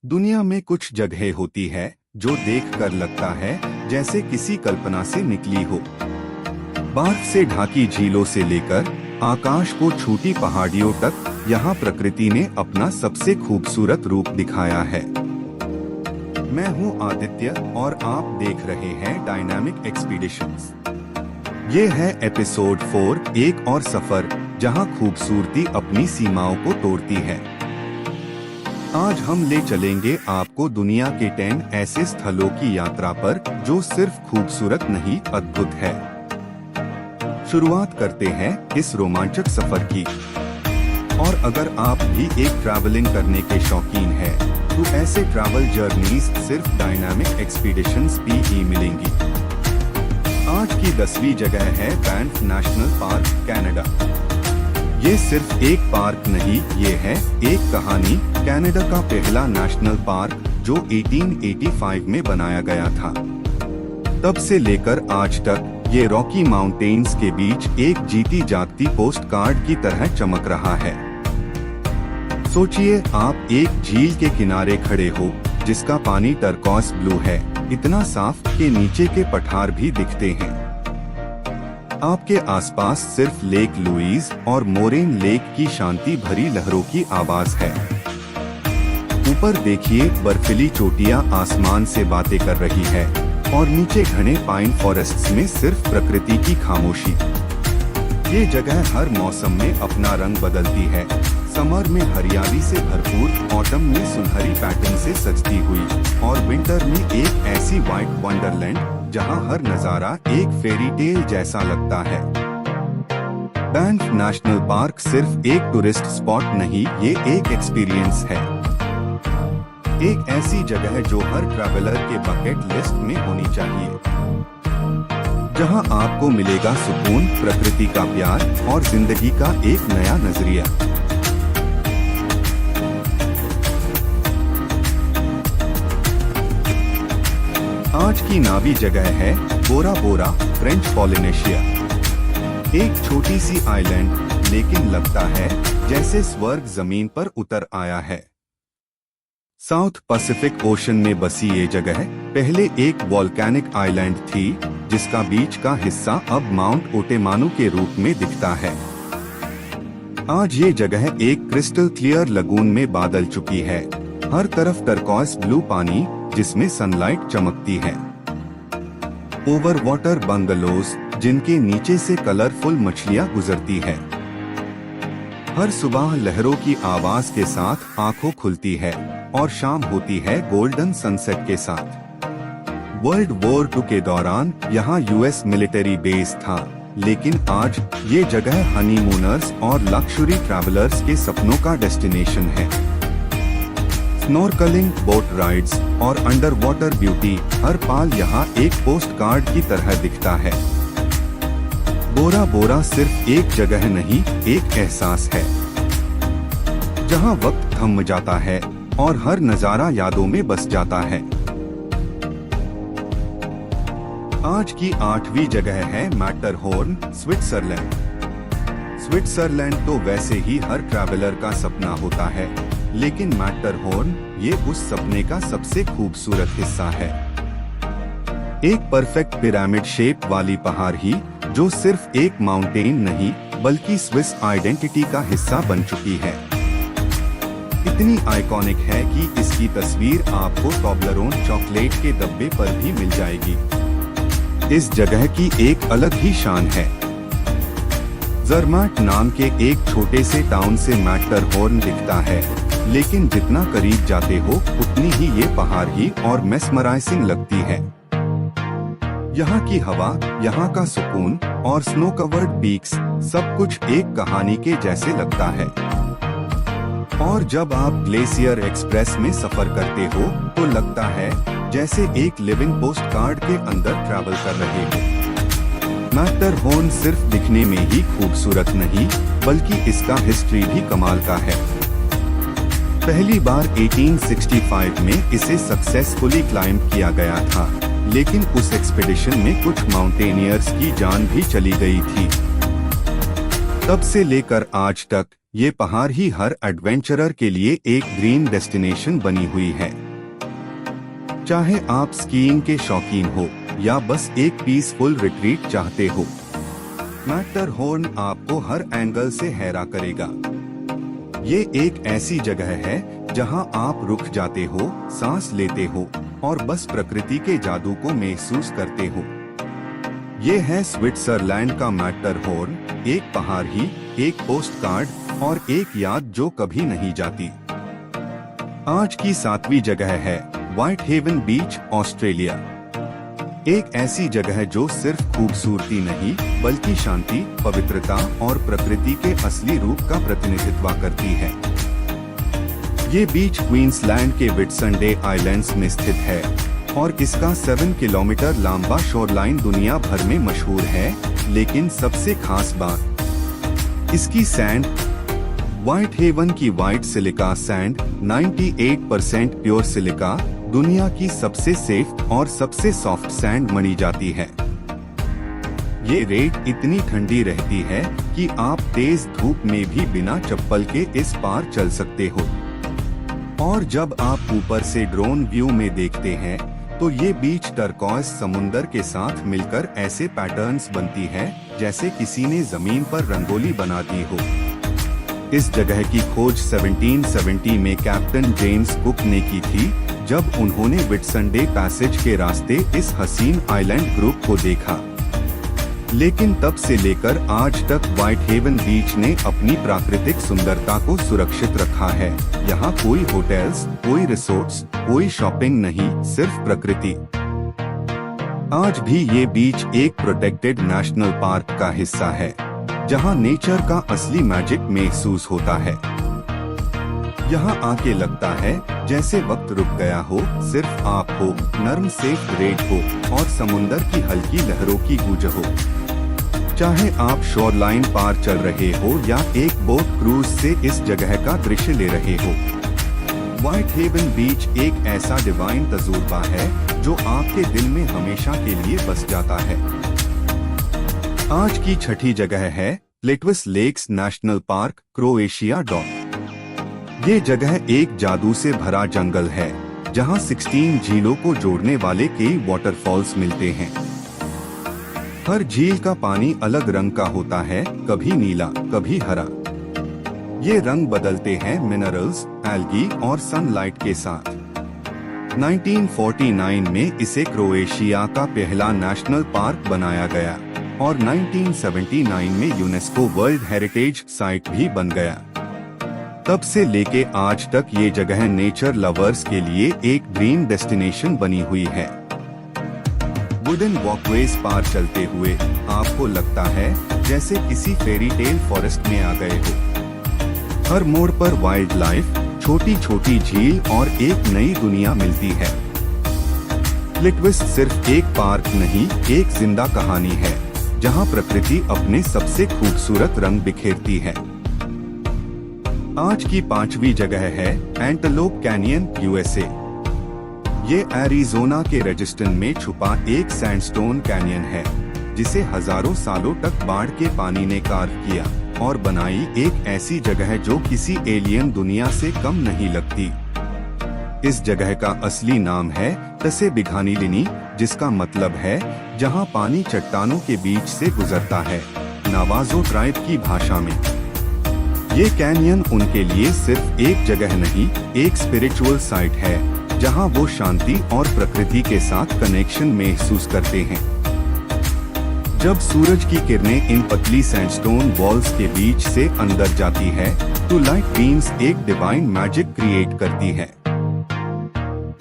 दुनिया में कुछ जगहें होती है जो देखकर लगता है जैसे किसी कल्पना से निकली हो। बर्फ से ढाकी झीलों से लेकर आकाश को छूती पहाड़ियों तक यहाँ प्रकृति ने अपना सबसे खूबसूरत रूप दिखाया है। मैं हूँ आदित्य और आप देख रहे हैं डायनामिक एक्सपीडिशंस। ये है एपिसोड 4, एक और सफर जहाँ खूबसूरती अपनी सीमाओं को तोड़ती है। आज हम ले चलेंगे आपको दुनिया के 10 ऐसे स्थलों की यात्रा पर जो सिर्फ खूबसूरत नहीं अद्भुत है। शुरुआत करते हैं इस रोमांचक सफर की। और अगर आप भी एक ट्रैवलिंग करने के शौकीन हैं, तो ऐसे ट्रैवल जर्नीज सिर्फ डायनामिक एक्सपीडिशंस भी ही मिलेंगी। आज की 10वीं जगह है बैंफ नेशनल पार्क, कनाडा। ये सिर्फ एक पार्क नहीं, ये है एक कहानी। कनाडा का पहला नेशनल पार्क जो 1885 में बनाया गया था। तब से लेकर आज तक ये रॉकी माउंटेन्स के बीच एक जीती जागती पोस्ट कार्ड की तरह चमक रहा है। सोचिए, आप एक झील के किनारे खड़े हो जिसका पानी टर्कॉस ब्लू है, इतना साफ कि नीचे के पठार भी दिखते हैं। आपके आसपास सिर्फ लेक लुईस और मोरेन लेक की शांति भरी लहरों की आवाज है। ऊपर देखिए, बर्फीली चोटियां आसमान से बातें कर रही है और नीचे घने पाइन फॉरेस्ट्स में सिर्फ प्रकृति की खामोशी। ये जगह हर मौसम में अपना रंग बदलती है। समर में हरियाली से भरपूर, ऑटम में सुनहरी पैटर्न से सजती हुई और विंटर में एक ऐसी व्हाइट वंडरलैंड जहां हर नजारा एक फेरी टेल जैसा लगता है। बैंफ नेशनल पार्क सिर्फ एक टूरिस्ट स्पॉट नहीं, ये एक एक्सपीरियंस है। एक ऐसी जगह जो हर ट्रैवलर के बकेट लिस्ट में होनी चाहिए, जहां आपको मिलेगा सुकून, प्रकृति का प्यार और जिंदगी का एक नया नजरिया। आज की नावी जगह है बोरा बोरा, फ्रेंच पॉलिनेशिया। एक छोटी सी आइलैंड, लेकिन लगता है जैसे स्वर्ग जमीन पर उतर आया है। साउथ पैसिफिक ओशन में बसी ये जगह पहले एक वॉल्केनिक आइलैंड थी, जिसका बीच का हिस्सा अब माउंट ओटेमानु के रूप में दिखता है। आज ये जगह एक क्रिस्टल क्लियर लगून में बादल चुकी है। हर तरफ टर्कॉस ब्लू पानी जिसमें सनलाइट चमकती है। ओवर वाटर बंगलोज जिनके नीचे से कलरफुल मछलियां गुजरती है। हर सुबह लहरों की आवाज के साथ आंखों खुलती है और शाम होती है गोल्डन सनसेट के साथ। वर्ल्ड वॉर 2 के दौरान यहाँ यूएस मिलिट्री बेस था, लेकिन आज ये जगह हनीमूनर्स और लक्सुरी ट्रैवलर्स के सपनों का डेस्टिनेशन है। स्नॉर्कलिंग, बोट राइड्स और अंडर वाटर ब्यूटी हर पाल यहाँ एक पोस्ट कार्ड की तरह दिखता है। बोरा बोरा सिर्फ एक जगह नहीं, एक एहसास है, जहाँ वक्त थम जाता है और हर नजारा यादों में बस जाता है। आज की 8वीं जगह है मैटरहोर्न, स्विट्जरलैंड। स्विट्जरलैंड तो वैसे ही हर ट्रैवलर का सपना होता है, लेकिन मैटरहोर्न ये उस सपने का सबसे खूबसूरत हिस्सा है। एक परफेक्ट पिरामिड शेप वाली पहाड़ ही जो सिर्फ एक माउंटेन नहीं, बल्कि स्विस आइडेंटिटी का हिस्सा बन चुकी है। इतनी आइकॉनिक है कि इसकी तस्वीर आपको टॉबलरोन चॉकलेट के डब्बे पर भी मिल जाएगी। इस जगह की एक अलग ही शान है। जरमाट नाम के एक छोटे से टाउन से मैटरहोर्न दिखता है, लेकिन जितना करीब जाते हो उतनी ही ये पहाड़ ही और मेस्मराइजिंग लगती है। यहाँ की हवा, यहाँ का सुकून और स्नो कवर्ड पीक्स सब कुछ एक कहानी के जैसे लगता है। और जब आप ग्लेशियर एक्सप्रेस में सफर करते हो तो लगता है जैसे एक लिविंग पोस्ट कार्ड के अंदर ट्रैवल कर रहे हो। मैटरहोर्न सिर्फ दिखने में ही खूबसूरत नहीं, बल्कि इसका हिस्ट्री भी कमाल का है। पहली बार 1865 में इसे सक्सेसफुली क्लाइंब किया गया था, लेकिन उस एक्सपीडिशन में कुछ माउंटेनियर्स की जान भी चली गई थी। तब से लेकर आज तक ये पहाड़ ही हर एडवेंचरर के लिए एक ड्रीम डेस्टिनेशन बनी हुई है। चाहे आप स्कीइंग के शौकीन हो या बस एक पीसफुल रिट्रीट चाहते हो, मैटरहॉर्न आपको हर एंगल से हैरा करेगा। ये एक ऐसी जगह है जहां आप रुक जाते हो, सांस लेते हो और बस प्रकृति के जादू को महसूस करते हो। ये है स्विट्जरलैंड का मैटरहॉर्न, एक पहाड़ ही, एक पोस्ट कार्ड और एक याद जो कभी नहीं जाती। आज की 7वीं जगह है व्हाइटहेवन बीच, ऑस्ट्रेलिया। एक ऐसी जगह जो सिर्फ खूबसूरती नहीं बल्कि शांति, पवित्रता और प्रकृति के असली रूप का प्रतिनिधित्व करती है। ये बीच क्वींसलैंड के विटसंडे आइलैंड्स में स्थित है और इसका 7 किलोमीटर लंबा शोरलाइन दुनिया भर में मशहूर है। लेकिन सबसे खास बात इसकी सैंड। व्हाइटहेवन की white silica sand 98% pure silica दुनिया की सबसे सेफ और सबसे सॉफ्ट सैंड मानी जाती है। ये रेत इतनी ठंडी रहती है कि आप तेज धूप में भी बिना चप्पल के इस पार चल सकते हो। और जब आप ऊपर से ड्रोन व्यू में देखते हैं तो ये बीच टर्कोइज समुंदर के साथ मिलकर ऐसे पैटर्न्स बनती है जैसे किसी ने जमीन पर रंगोली बना दी हो। इस जगह की खोज 1770 में कैप्टन जेम्स कुक ने की थी, जब उन्होंने विटसंडे पैसेज के रास्ते इस हसीन आइलैंड ग्रुप को देखा। लेकिन तब से लेकर आज तक व्हाइटहेवन बीच ने अपनी प्राकृतिक सुंदरता को सुरक्षित रखा है। यहाँ कोई होटल्स, कोई रिसोर्ट्स, कोई शॉपिंग नहीं, सिर्फ प्रकृति। आज भी ये बीच एक प्रोटेक्टेड नेशनल पार्क का हिस्सा है, जहाँ नेचर का असली मैजिक महसूस होता है। यहाँ आके लगता है जैसे वक्त रुक गया हो, सिर्फ आप हो, नर्म सेफ रेत हो और समुंदर की हल्की लहरों की गूंज हो। चाहे आप शोरलाइन पार चल रहे हो या एक बोट क्रूज से इस जगह का दृश्य ले रहे हो, व्हाइटहेवन बीच एक ऐसा डिवाइन तजुर्बा है जो आपके दिल में हमेशा के लिए बस जाता है। आज की 6ठी जगह है प्लेट्विस लेक्स नेशनल पार्क, क्रोएशिया। ये जगह एक जादू से भरा जंगल है जहां 16 झीलों को जोड़ने वाले कई वाटरफॉल्स मिलते हैं। हर झील का पानी अलग रंग का होता है, कभी नीला, कभी हरा। ये रंग बदलते हैं मिनरल्स, एल्गी और सनलाइट के साथ। 1949 में इसे क्रोएशिया का पहला नेशनल पार्क बनाया गया और 1979 में यूनेस्को वर्ल्ड हेरिटेज साइट भी बन गया। तब से लेके आज तक ये जगह नेचर लवर्स के लिए एक ड्रीम डेस्टिनेशन बनी हुई है। वुडन वॉकवेज पार चलते हुए आपको लगता है जैसे किसी फेरी टेल फॉरेस्ट में आ गए हो। हर मोड़ पर वाइल्ड लाइफ, छोटी छोटी झील और एक नई दुनिया मिलती है। प्लेट्विस सिर्फ एक पार्क नहीं, एक जिंदा कहानी है जहां प्रकृति अपने सबसे खूबसूरत रंग बिखेरती है। आज की 5वीं जगह है एंटेलोप कैनियन, यूएसए। ये एरिज़ोना के रेजिस्टन में छुपा एक सैंडस्टोन कैनियन है जिसे हजारों सालों तक बाढ़ के पानी ने कार्व किया और बनाई एक ऐसी जगह जो किसी एलियन दुनिया से कम नहीं लगती। इस जगह का असली नाम है तसे बिघानीलिनी, जिसका मतलब है जहां पानी चट्टानों के बीच से गुजरता है, नावाजो ट्राइब की भाषा में। ये कैनियन उनके लिए सिर्फ एक जगह नहीं, एक स्पिरिचुअल साइट है जहां वो शांति और प्रकृति के साथ कनेक्शन महसूस करते हैं। जब सूरज की किरणें इन पतली सैंडस्टोन वॉल्स के बीच से अंदर जाती है तो लाइट बीम्स एक डिवाइन मैजिक क्रिएट करती है।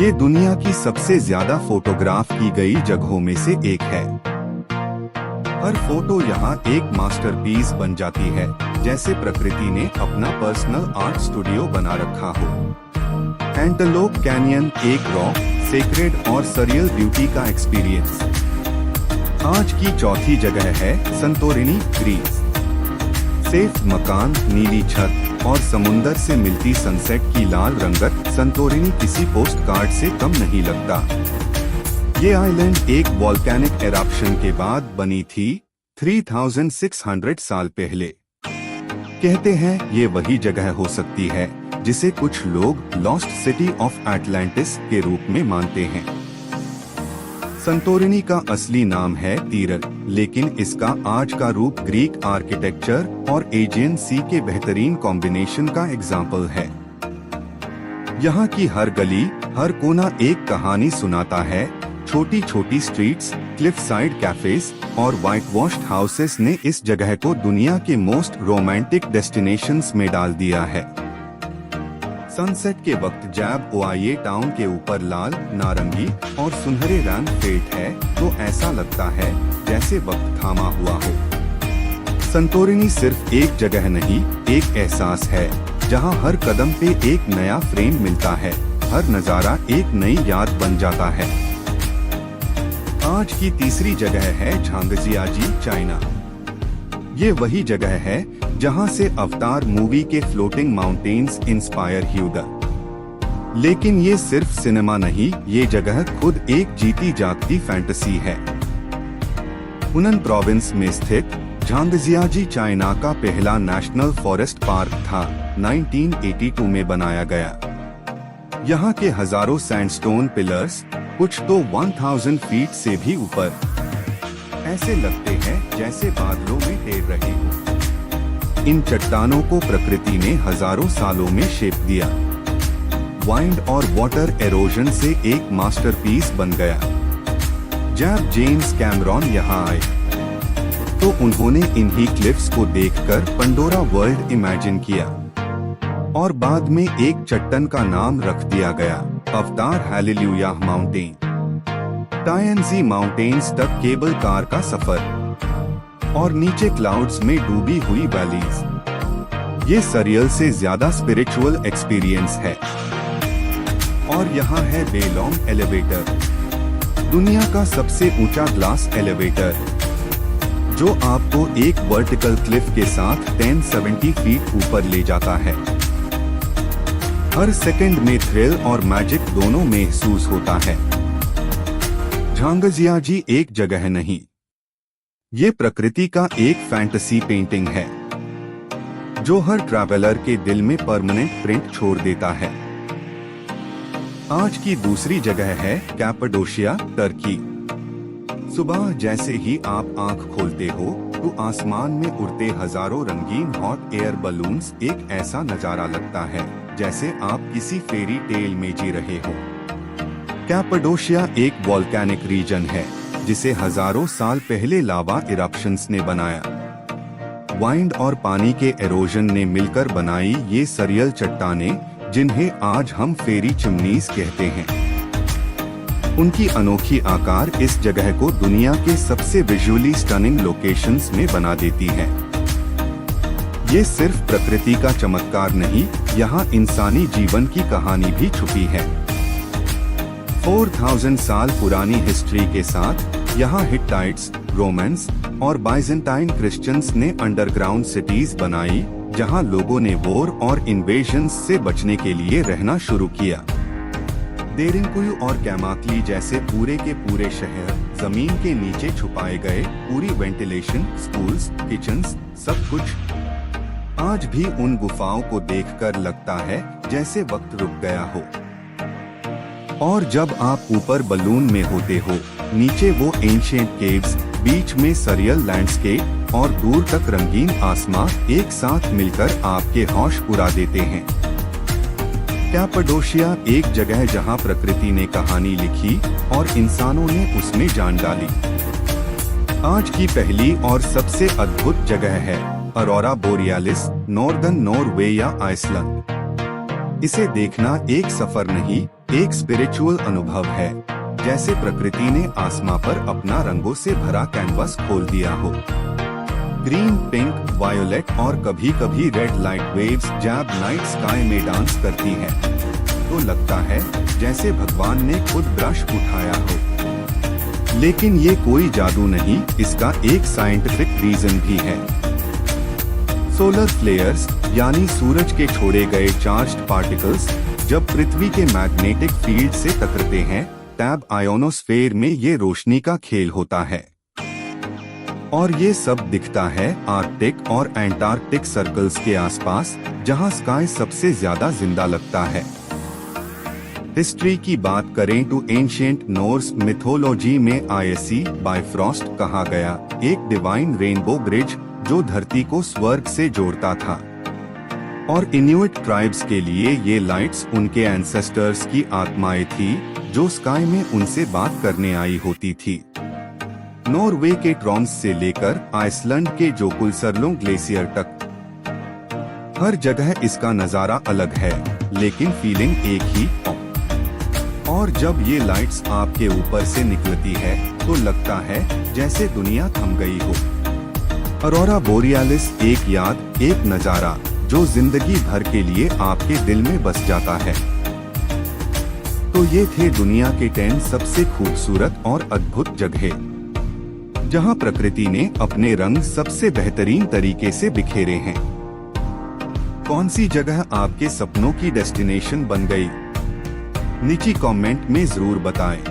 ये दुनिया की सबसे ज्यादा फोटोग्राफ की गई जगहों में से एक है। हर फोटो यहाँ एक मास्टरपीस बन जाती है, जैसे प्रकृति ने अपना पर्सनल आर्ट स्टूडियो बना रखा हो। एंटेलोप कैनियन एक रॉ, सेक्रेड और सरियल ब्यूटी का एक्सपीरियंस। आज की 4थी जगह है संतोरिनी, ग्रीस। सेफ मकान, नीली छत और समुंदर से मिलती सनसेट की लाल रंगत संतोरिनी किसी पोस्ट कार्ड से कम नहीं लगता। ये आइलैंड एक वॉल्केनिक एरप्शन के बाद बनी थी 3600 साल पहले। कहते हैं ये वही जगह हो सकती है जिसे कुछ लोग लॉस्ट सिटी ऑफ एटलांटिस के रूप में मानते हैं। संतोरिनी का असली नाम है तीरल, लेकिन इसका आज का रूप ग्रीक आर्किटेक्चर और एजियन सी के बेहतरीन कॉम्बिनेशन का एग्जाम्पल है। यहाँ की हर गली, हर कोना एक कहानी सुनाता है। छोटी छोटी स्ट्रीट्स, क्लिफ साइड कैफेज और व्हाइट वॉश्ड हाउसेस ने इस जगह को दुनिया के मोस्ट रोमांटिक डेस्टिनेशंस में डाल दिया है। सनसेट के वक्त जब ओआईए टाउन के ऊपर लाल, नारंगी और सुनहरे रंग फेट है तो ऐसा लगता है जैसे वक्त थामा हुआ हो। संतोरिनी सिर्फ एक जगह नहीं, एक एहसास है जहां हर कदम पे एक नया फ्रेम मिलता है, हर नजारा एक नई याद बन जाता है। आज की तीसरी जगह है झांगजियाजी, चाइना। ये वही जगह है जहां से अवतार मूवी के फ्लोटिंग माउंटेन्स इंस्पायर हुआ। लेकिन ये सिर्फ सिनेमा नहीं, ये जगह खुद एक जीती जागती फैंटेसी है। हुनन प्रोविंस में स्थित झांगजियाजी चाइना का पहला नेशनल फॉरेस्ट पार्क था। 1982 में बनाया गया। यहाँ के हजारों सैंडस्टोन पिलर्स, कुछ तो 1000 फीट से भी ऊपर, ऐसे लगते हैं जैसे बादलों में तैर रहे हो। इन चट्टानों को प्रकृति ने हजारों सालों में शेप दिया। वाइंड और वाटर एरोजन से एक मास्टरपीस बन गया। जब जेम्स कैमरॉन यहाँ आए तो उन्होंने इन्हीं क्लिफ्स को देखकर पंडोरा वर्ल्ड इमेजिन किया और बाद में एक चट्टान का नाम रख दिया गया, अवतार हालेलुया माउंटेन। टायनजी माउंटेन्स तक केबल कार का सफर और नीचे क्लाउड्स में डूबी हुई वैलीज, ये सरियल से ज्यादा स्पिरिचुअल एक्सपीरियंस है। और यहाँ है बेलोंग एलिवेटर, दुनिया का सबसे ऊंचा ग्लास एलिवेटर, जो आपको एक वर्टिकल क्लिफ के साथ 1070 फीट ऊपर ले जाता है। हर सेकंड में थ्रिल और मैजिक दोनों महसूस होता है। झांगजियाजी एक जगह नहीं, ये प्रकृति का एक फैंटेसी पेंटिंग है जो हर ट्रैवलर के दिल में परमानेंट प्रिंट छोड़ देता है। आज की दूसरी जगह है कैपाडोशिया, टर्की। सुबह जैसे ही आप आंख खोलते हो तो आसमान में उड़ते हजारों रंगीन हॉट एयर बलून्स, एक ऐसा नजारा लगता है जैसे आप किसी फेरी टेल में जी रहे हो। कैपाडोशिया एक वोल्केनिक रीजन है जिसे हजारों साल पहले लावा इरप्शंस ने बनाया। वाइंड और पानी के एरोजन ने मिलकर बनाई ये सरियल चट्टानें, जिन्हें आज हम फेरी चिमनीज कहते हैं। उनकी अनोखी आकार इस जगह को दुनिया के सबसे विजुअली स्टनिंग लोकेशंस में बना देती है। ये सिर्फ प्रकृति का चमत्कार नहीं, यहाँ इंसानी जीवन की कहानी भी छुपी है। 4000 साल पुरानी हिस्ट्री के साथ यहाँ हिट्टाइट्स, रोमन्स और बाइजेंटाइन क्रिश्चियंस ने अंडरग्राउंड सिटीज बनाई, जहाँ लोगों ने वॉर और इन्वेजन्स से बचने के लिए रहना शुरू किया। देरिंकुयु और कैमाक्ली जैसे पूरे के पूरे शहर जमीन के नीचे छुपाए गए, पूरी वेंटिलेशन, स्कूल्स, किचन्स, सब कुछ। आज भी उन गुफाओं को देखकर लगता है जैसे वक्त रुक गया हो। और जब आप ऊपर बलून में होते हो, नीचे वो एंशिएंट केव्स, बीच में सरियल लैंडस्केप और दूर तक रंगीन आसमां एक साथ मिलकर आपके होश उड़ा देते हैं। कैपाडोशिया एक जगह जहां प्रकृति ने कहानी लिखी और इंसानों ने उसमें जान डाली। आज की पहली और सबसे अद्भुत जगह है अरोरा बोरियालिस, नॉर्दर्न नॉर्वे या आइसलैंड। इसे देखना एक सफर नहीं, एक स्पिरिचुअल अनुभव है, जैसे प्रकृति ने आसमां पर अपना रंगों से भरा कैनवस खोल दिया हो। ग्रीन, पिंक, वायोलेट और कभी कभी रेड लाइट वेव्स जब नाइट स्काई में डांस करती हैं, तो लगता है जैसे भगवान ने खुद ब्रश उठाया हो। लेकिन ये कोई जादू नहीं, इसका एक साइंटिफिक रीजन भी है। सोलर फ्लेयर्स यानी सूरज के छोड़े गए चार्ज्ड पार्टिकल्स जब पृथ्वी के मैग्नेटिक फील्ड से टकराते हैं, तब आयोनोस्फेयर में ये रोशनी का खेल होता है। और ये सब दिखता है आर्कटिक और एंटार्क्टिक सर्कल्स के आसपास, जहां स्काई सबसे ज्यादा जिंदा लगता है। हिस्ट्री की बात करें तो एंशिएंट नॉर्स मिथोलॉजी में आईसी बाइफ्रॉस्ट कहा गया एक डिवाइन रेनबो ब्रिज जो धरती को स्वर्ग से जोड़ता था, और इन्यूट ट्राइब्स के लिए ये लाइट्स उनके एंसेस्टर्स की आत्माएं थी जो स्काई में उनसे बात करने आई होती थी। नॉर्वे के ट्रॉम्स से लेकर आइसलैंड के जोकुलसरलों ग्लेशियर तक हर जगह इसका नजारा अलग है, लेकिन फीलिंग एक ही। और जब ये लाइट्स आपके ऊपर से निकलती है तो लगता है जैसे दुनिया थम गई हो। ऑरोरा बोरियालिस एक याद, एक नजारा जो जिंदगी भर के लिए आपके दिल में बस जाता है। तो ये थे दुनिया के 10 सबसे खूबसूरत और अद्भुत जगहें, जहां प्रकृति ने अपने रंग सबसे बेहतरीन तरीके से बिखेरे हैं। कौन सी जगह आपके सपनों की डेस्टिनेशन बन गई? नीचे कमेंट में जरूर बताएं।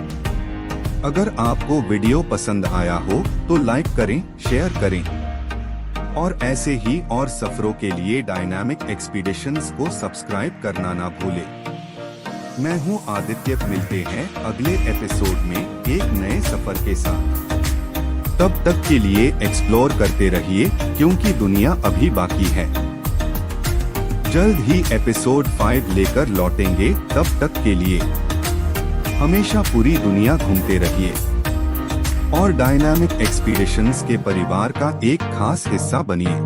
अगर आपको वीडियो पसंद आया हो तो लाइक करें, शेयर करें, और ऐसे ही और सफरों के लिए डायनामिक एक्सपीडिशंस को सब्सक्राइब करना ना भूलें। मैं हूं आदित्य, मिलते हैं अगले एपिसोड में एक नए सफर के साथ। तब तक के लिए एक्सप्लोर करते रहिए, क्योंकि दुनिया अभी बाकी है। जल्द ही एपिसोड 5 लेकर लौटेंगे। तब तक के लिए हमेशा पूरी दुनिया घूमते रहिए और डायनामिक एक्सपीडिशंस के परिवार का एक खास हिस्सा बनिए।